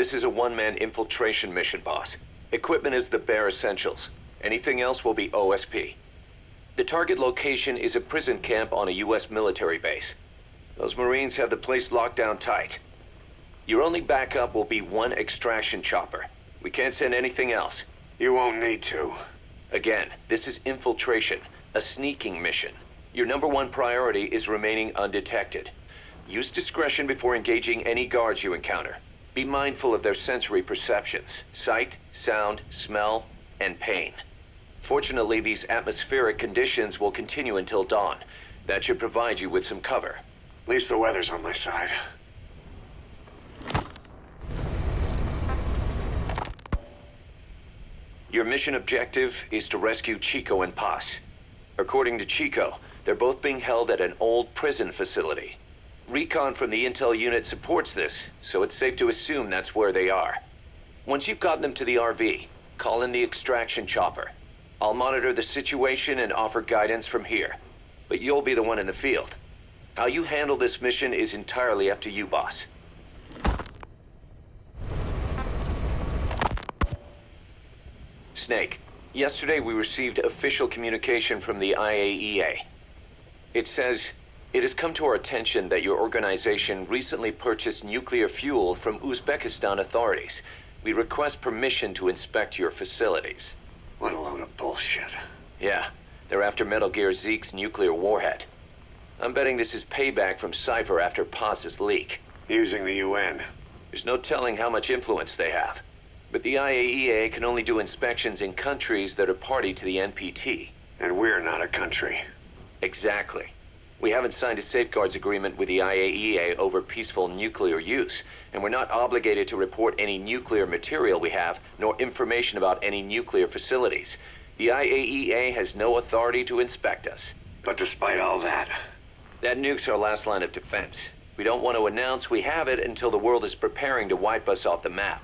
This is a one-man infiltration mission, boss. Equipment is the bare essentials. Anything else will be OSP. The target location is a prison camp on a U.S. military base. Those Marines have the place locked down tight. Your only backup will be one extraction chopper. We can't send anything else. You won't need to. Again, this is infiltration, a sneaking mission. Your #1 priority is remaining undetected. Use discretion before engaging any guards you encounter. Be mindful of their sensory perceptions, sight, sound, smell, and pain. Fortunately, these atmospheric conditions will continue until dawn. That should provide you with some cover. At least the weather's on my side. Your mission objective is to rescue Chico and Paz. According to Chico, they're both being held at an old prison facility. Recon from the intel unit supports this, so it's safe to assume that's where they are. Once you've gotten them to the RV, call in the extraction chopper. I'll monitor the situation and offer guidance from here, but you'll be the one in the field. How you handle this mission is entirely up to you, boss. Snake, yesterday we received official communication from the IAEA. It says, it has come to our attention that your organization recently purchased nuclear fuel from Uzbekistan authorities. We request permission to inspect your facilities. What a load of bullshit. Yeah, they're after Metal Gear Zeke's nuclear warhead. I'm betting this is payback from Cypher after Paz's leak. Using the UN. There's no telling how much influence they have. But the IAEA can only do inspections in countries that are party to the NPT. And we're not a country. Exactly. We haven't signed a safeguards agreement with the IAEA over peaceful nuclear use, and we're not obligated to report any nuclear material we have, nor information about any nuclear facilities. The IAEA has no authority to inspect us. But despite all that... That nuke's our last line of defense. We don't want to announce we have it until the world is preparing to wipe us off the map.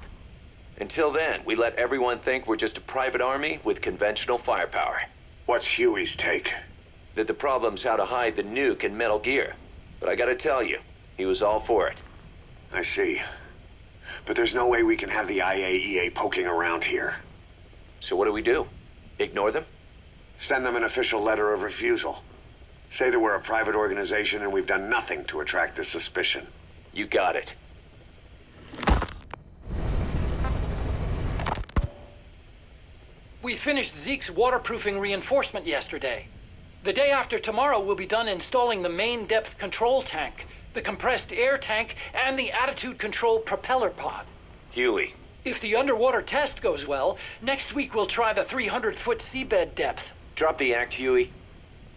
Until then, we let everyone think we're just a private army with conventional firepower. What's Huey's take? That the problem's how to hide the nuke in Metal Gear. But I gotta tell you, he was all for it. I see. But there's no way we can have the IAEA poking around here. So what do we do? Ignore them? Send them an official letter of refusal. Say that we're a private organization and we've done nothing to attract this suspicion. You got it. We finished Zeke's waterproofing reinforcement yesterday. The day after tomorrow, we'll be done installing the main depth control tank, the compressed air tank, and the attitude control propeller pod. Huey. If the underwater test goes well, next week we'll try the 300-foot seabed depth. Drop the act, Huey.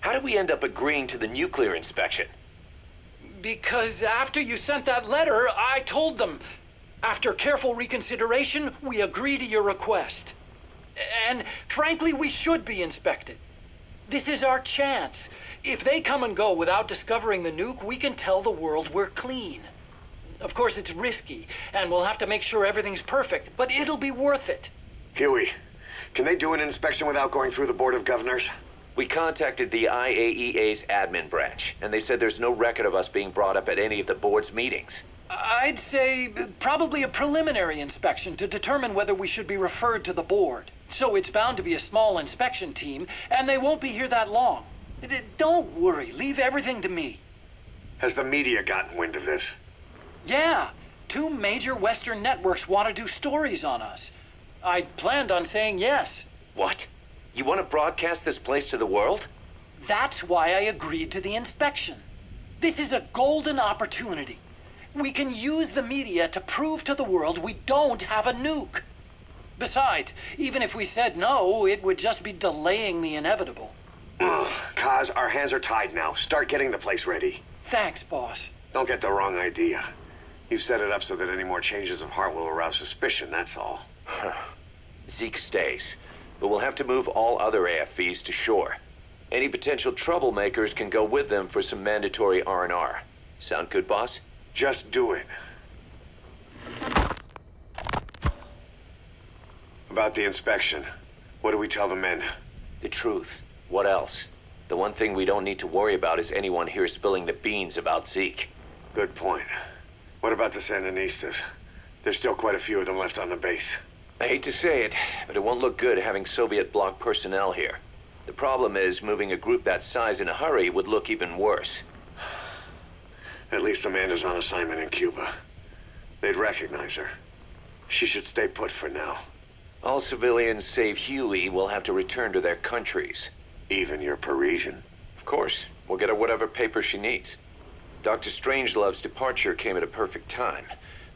How did we end up agreeing to the nuclear inspection? Because after you sent that letter, I told them. After careful reconsideration, we agree to your request. And frankly, we should be inspected. This is our chance. If they come and go without discovering the nuke, we can tell the world we're clean. Of course, it's risky, and we'll have to make sure everything's perfect, but it'll be worth it. Huey, can they do an inspection without going through the Board of Governors? We contacted the IAEA's admin branch, and they said there's no record of us being brought up at any of the board's meetings. I'd say probably a preliminary inspection to determine whether we should be referred to the board. So it's bound to be a small inspection team, and they won't be here that long. Don't worry, leave everything to me. Has the media gotten wind of this? Yeah, 2 major Western networks want to do stories on us. I planned on saying yes. What? You want to broadcast this place to the world? That's why I agreed to the inspection. This is a golden opportunity. We can use the media to prove to the world we don't have a nuke. Besides, even if we said no, it would just be delaying the inevitable. Kaz, our hands are tied now. Start getting the place ready. Thanks, boss. Don't get the wrong idea. You've set it up so that any more changes of heart will arouse suspicion, that's all. Zeke stays, but we'll have to move all other AFVs to shore. Any potential troublemakers can go with them for some mandatory R&R. Sound good, boss? Just do it. About the inspection, what do we tell the men? The truth. What else? The one thing we don't need to worry about is anyone here spilling the beans about Zeke. Good point. What about the Sandinistas? There's still quite a few of them left on the base. I hate to say it, but it won't look good having Soviet bloc personnel here. The problem is, moving a group that size in a hurry would look even worse. At least Amanda's on assignment in Cuba. They'd recognize her. She should stay put for now. All civilians save Huey will have to return to their countries. Even your Parisian. Of course, we'll get her whatever paper she needs. Dr. Strangelove's departure came at a perfect time.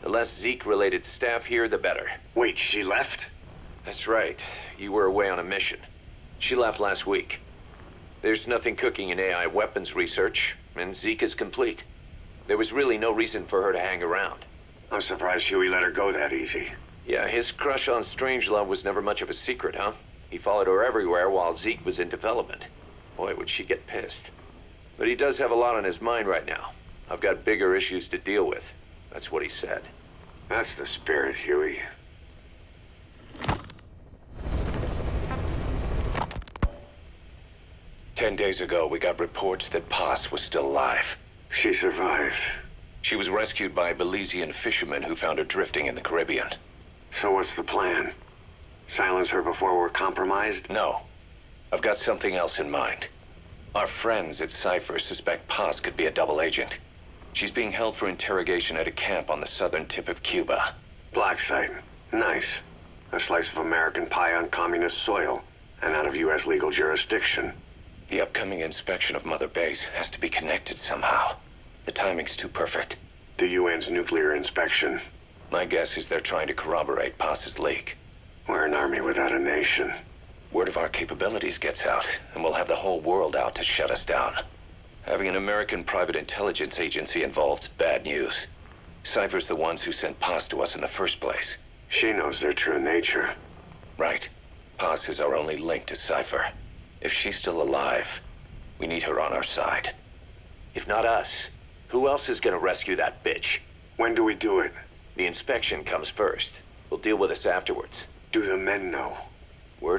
The less Zeke-related staff here, the better. Wait, she left? That's right. You were away on a mission. She left last week. There's nothing cooking in AI weapons research, and Zeke is complete. There was really no reason for her to hang around. I'm surprised Huey let her go that easy. Yeah, his crush on Strangelove was never much of a secret, huh? He followed her everywhere while Zeke was in development. Boy, would she get pissed. But he does have a lot on his mind right now. I've got bigger issues to deal with. That's what he said. That's the spirit, Huey. "10 days ago, we got reports that Paz was still alive. She survived. She was rescued by Belizean fishermen who found her drifting in the Caribbean. So what's the plan? Silence her before we're compromised? No. I've got something else in mind. Our friends at Cypher suspect Paz could be a double agent. She's being held for interrogation at a camp on the southern tip of Cuba. Black site. Nice. A slice of American pie on communist soil, and out of U.S. legal jurisdiction. The upcoming inspection of Mother Base has to be connected somehow. The timing's too perfect. The UN's nuclear inspection. My guess is they're trying to corroborate Paz's leak. We're an army without a nation. Word of our capabilities gets out, and we'll have the whole world out to shut us down. Having an American private intelligence agency involved's bad news. Cypher's the ones who sent Paz to us in the first place. She knows their true nature. Right. Paz is our only link to Cypher. If she's still alive, we need her on our side. If not us, who else is gonna rescue that bitch? When do we do it? The inspection comes first. We'll deal with us afterwards. Do the men know? Word